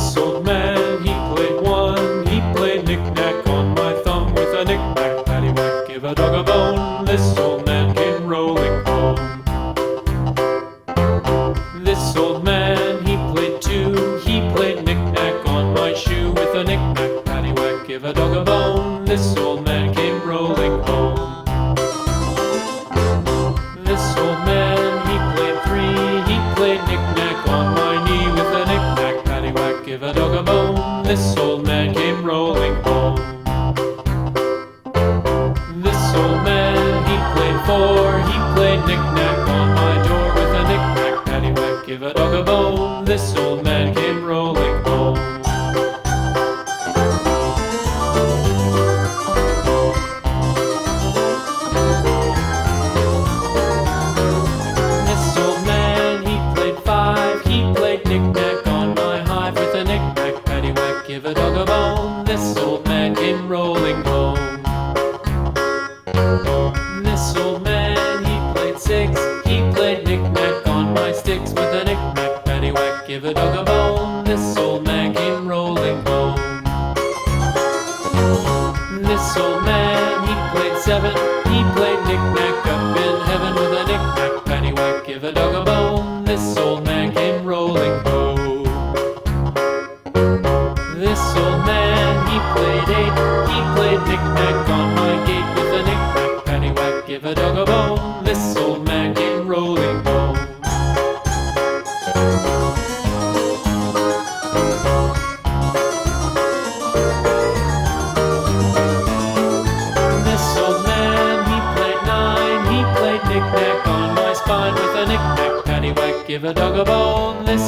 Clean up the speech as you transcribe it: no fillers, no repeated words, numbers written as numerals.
This old man, he played one. He played knick-knack on my thumb with a knick-knack, paddywhack, give a dog a bone. This old man came rolling home. This old man, he played two. He played knick-knack on my shoe with a knick-knack, paddywhack, give a dog a bone. This old man came rolling home. This old man, he played three. He played knick-knack on my knee with a knick-knack, paddywhack, give a dog a bone. This old man came rolling home. This old man, he played four. He played knick-knack on my door with a knick-knack, paddywhack, give a dog a bone. This old man came rolling home. This old man, he played five. He played knick-knack on my hive with a knick-knack, paddywhack, give a dog a bone. This old man came rolling home. This old man, he played six. He played knick-knack on my sticks with a knick-knack, paddywhack, give a dog a bone. This old man came rolling home. This old man, he played seven. He played knick-knack up in heaven with a knick-knack, paddywhack, give a dog a bone. This old man came rolling home. This old man, he played eight. He played knick-knack on my gate with a knick-knack, paddywhack, give a dog a bone. This old man came rolling home. This old man, he played nine. He played knick-knack on my spine with a knick-knack, paddywhack, give a dog a bone. This